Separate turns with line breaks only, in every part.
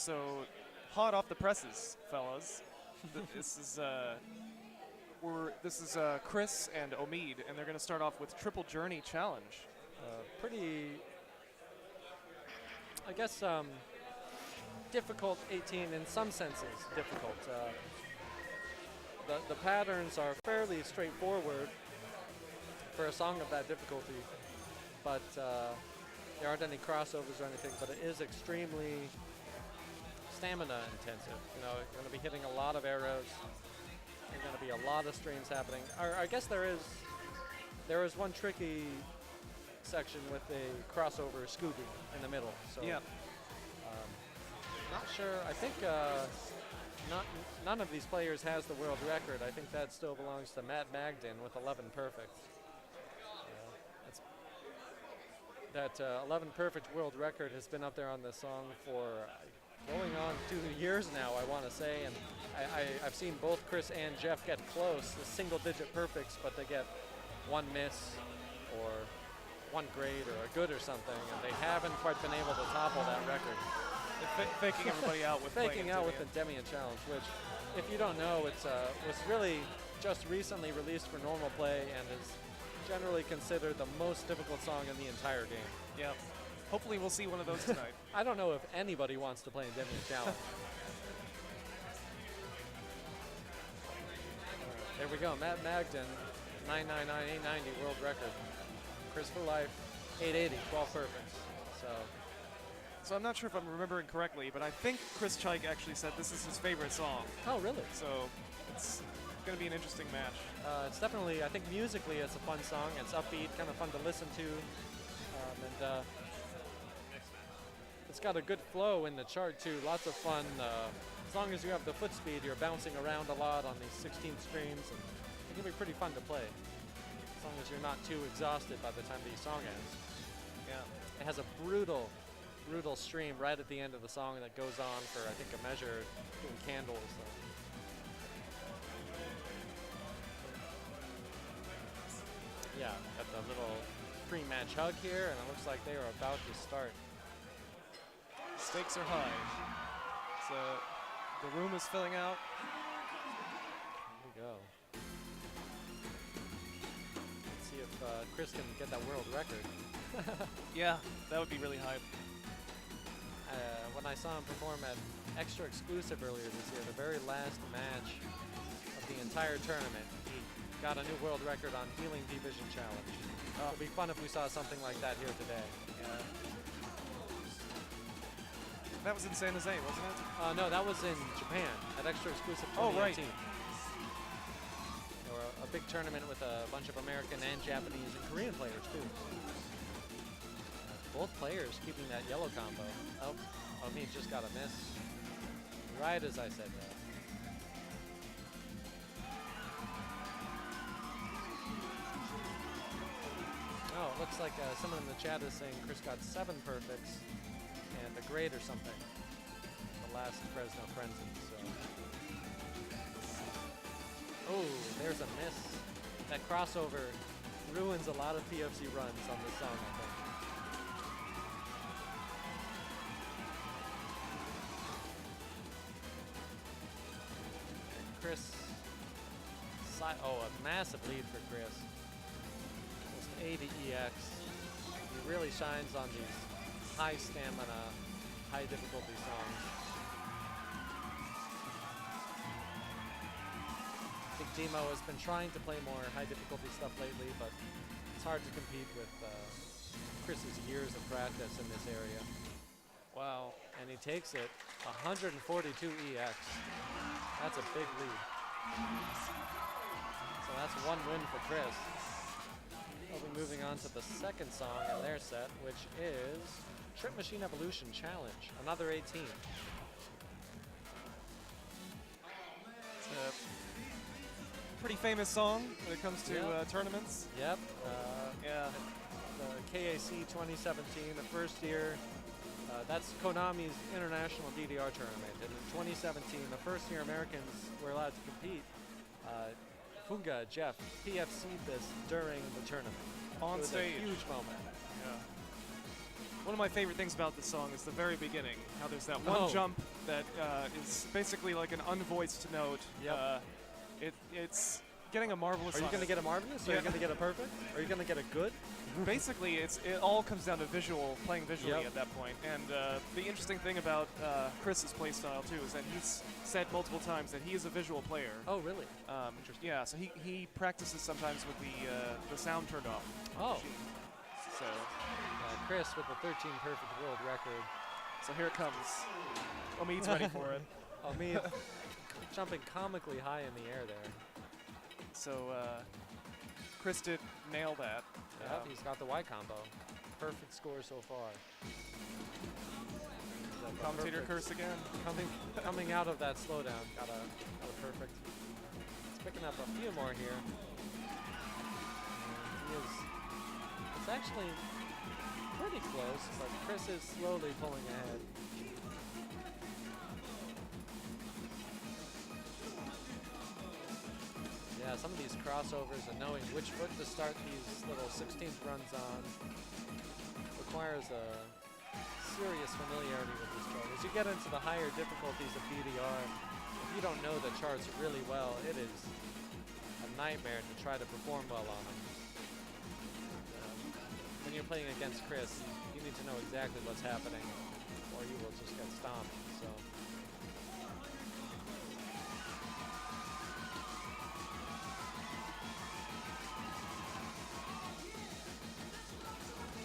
So, hot off the presses, fellas. This is Chris and Omid, and they're going to start off with Triple Journey Challenge.
Pretty, I guess, difficult 18 in some senses. Difficult. The patterns are fairly straightforward for a song of that difficulty, but there aren't any crossovers or anything. But it is extremely stamina intensive. You know, you're going to be hitting a lot of arrows. There's going to be a lot of streams happening. I guess there is one tricky section with a crossover Scooby in the middle. So
yeah.
Not sure. I think none of these players has the world record. I think that still belongs to Matt Magden with 11 perfect. That 11 perfect world record has been up there on this song for going on 2 years now, I want to say, and I've seen both Chris and Jeff get close, the single-digit perfects, but they get one miss or one grade or a good or something, and they haven't quite been able to topple that record.
They're faking everybody out with
faking out with the Demian Challenge, which, if you don't know, it's was really just recently released for normal play and is generally considered the most difficult song in the entire game.
Yeah. Hopefully we'll see one of those tonight.
I don't know if anybody wants to play in Demian Challenge. There we go. Matt Magden, 999, 890 world record. Chris4life, 880, 12 perfects.
So I'm not sure if I'm remembering correctly, but I think Chris Chaik actually said this is his favorite song.
Oh, really?
So it's going to be an interesting match.
It's definitely, I think musically it's a fun song. It's upbeat, kind of fun to listen to. And it's got a good flow in the chart too. Lots of fun. As long as you have the foot speed, you're bouncing around a lot on these 16 streams, and it can be pretty fun to play. As long as you're not too exhausted by the time the song ends.
Yeah.
It has a brutal stream right at the end of the song that goes on for, I think, a measure, doing candles. Yeah, got the little pre-match hug here, and it looks like they are about to start.
Stakes are high. So the room is filling out.
Here we go. Let's see if Chris can get that world record.
Yeah, that would be really hype.
When I saw him perform at Extra Exclusive earlier this year, the very last match of the entire tournament, he got a new world record on Healing Division Challenge. It would be fun if we saw something like that here today.
Yeah. That was in San Jose, wasn't it?
No, that was in Japan at Extra Exclusive 2018.
Oh, right.
There were a big tournament with a bunch of American and Japanese and Korean players, too. Both players keeping that yellow combo. Oh, he just got a miss. Right as I said that. Oh, it looks like someone in the chat is saying Chris got 7 perfects and a grade or something. The last Fresno Frenzy. So. Oh, there's a miss. That crossover ruins a lot of PFC runs on this song, I think. Chris, oh, a massive lead for Chris. Almost 80 EX. He really shines on these high stamina, high difficulty songs. I think Demo has been trying to play more high difficulty stuff lately, but it's hard to compete with Chris's years of practice in this area.
Wow.
And he takes it 142 EX. That's a big lead. So that's one win for Chris. We'll be moving on to the second song in their set, which is Trip Machine Evolution Challenge, another 18.
It's a pretty famous song when it comes to tournaments.
Yep.
Yeah.
The KAC 2017, the first year. That's Konami's international DDR tournament. And in 2017, the first year Americans were allowed to compete, Funga, Jeff, PFC'd this during the tournament.
On
it was
stage.
A huge moment.
Yeah. One of my favorite things about this song is the very beginning. How there's that one jump that is basically like an unvoiced note.
Yep.
It's getting a marvelous.
Are you going to get a marvelous? Or are you going to get a perfect? Are you going to get a good?
Basically, it all comes down to playing visually at that point. And the interesting thing about Chris's playstyle too is that he's said multiple times that he is a visual player.
Oh, really?
Interesting. Yeah, so he practices sometimes with the sound turned off.
Oh.
So
Chris with the 13 perfect world record.
So here it comes. Omid's ready for it.
Omid jumping comically high in the air there.
So Chris did nail that.
Yep, he's got the Y combo. Perfect score so far.
Commentator curse again.
Coming out of that slowdown, got a perfect. He's picking up a few more here. It's actually pretty close, but Chris is slowly pulling ahead. Yeah, some of these crossovers and knowing which foot to start these little 16th runs on requires a serious familiarity with this chart. As you get into the higher difficulties of DDR, if you don't know the charts really well, it is a nightmare to try to perform well on them. When you're playing against Chris, you need to know exactly what's happening, or you will just get stomped. So.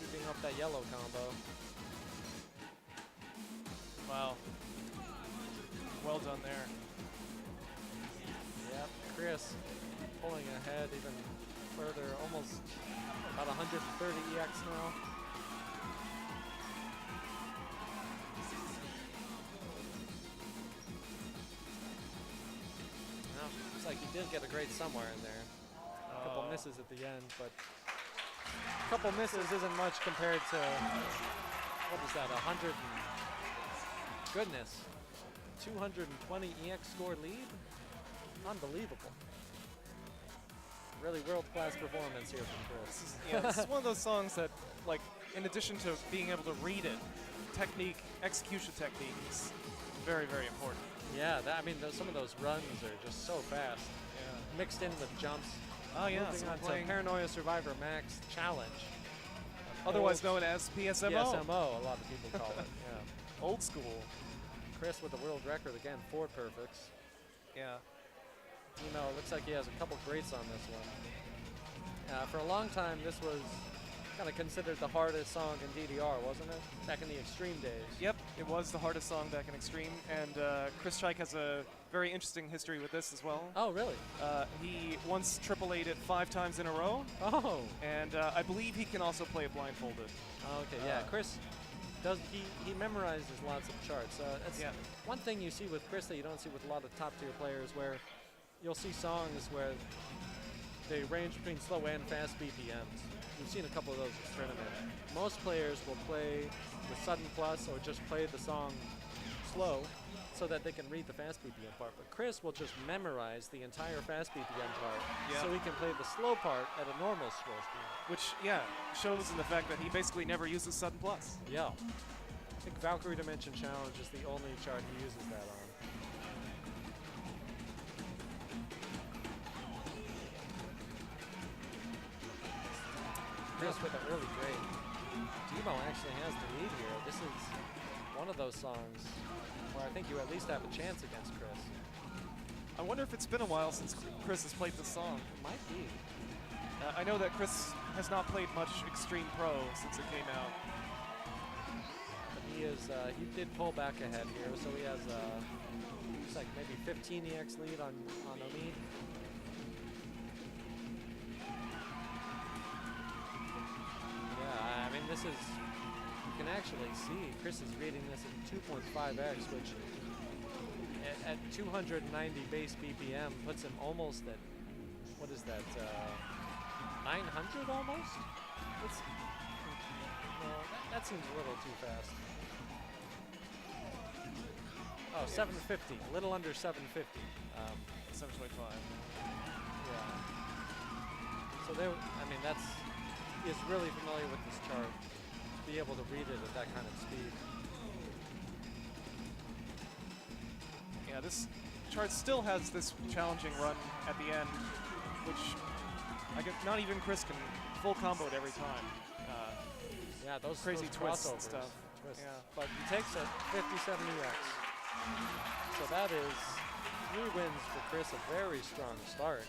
Keeping up that yellow combo.
Wow. Well done there.
Yep, Chris pulling ahead even further, almost about 130 EX now. Well, looks like he did get a grade somewhere in there. A couple misses at the end, but a couple misses isn't much compared to, what is that, 100 and, goodness, 220 EX score lead? Unbelievable. Really world-class performance here from Chris.
Yeah, this is one of those songs that, like, in addition to being able to read it, execution technique is very, very important.
Yeah, I mean, some of those runs are just so fast.
Yeah.
Mixed in with jumps.
Oh yeah,
Moving
so
on to
playing
Paranoia Survivor Max Challenge.
otherwise known as PSMO.
PSMO, a lot of people call it. Yeah.
Old school.
Chris with the world record again, 4 perfects.
Yeah.
Dimo, looks like he has a couple greats on this one. For a long time, this was kind of considered the hardest song in DDR, wasn't it? Back in the Extreme days.
Yep, it was the hardest song back in Extreme, and Chris Schaich has a very interesting history with this as well.
Oh, really?
He once AAA'd it 5 times in a row.
Oh.
And I believe he can also play it blindfolded.
Oh, okay, yeah. Chris does. He memorizes lots of charts. That's one thing you see with Chris that you don't see with a lot of top-tier players, where you'll see songs where they range between slow and fast BPMs. We've seen a couple of those in the tournament. Most players will play the sudden plus or just play the song slow so that they can read the fast BPM part. But Chris will just memorize the entire fast BPM part so he can play the slow part at a normal scroll speed.
Which, shows in the fact that he basically never uses sudden plus.
Yeah. I think Valkyrie Dimension Challenge is the only chart he uses that on. Chris with a really great. Dimo actually has the lead here. This is one of those songs where I think you at least have a chance against Chris.
I wonder if it's been a while since Chris has played this song.
It might be.
I know that Chris has not played much Extreme Pro since it came out.
But he did pull back ahead here, so he has looks like maybe 15 EX lead on Omid. I mean, this is, you can actually see Chris is reading this at 2.5x, which at 290 base BPM puts him almost at, what is that, 900 almost? That seems a little too fast. Oh, 750, a little under 750.
725.
Yeah. So he is really familiar with this chart. be able to read it at that kind of speed.
Yeah, this chart still has this challenging run at the end, which not even Chris can full combo it every time.
Yeah, those
crazy
those
twists and
crossovers.
stuff.
Twists.
Yeah.
But he takes it 57EX. So that is 3 wins for Chris, a very strong start.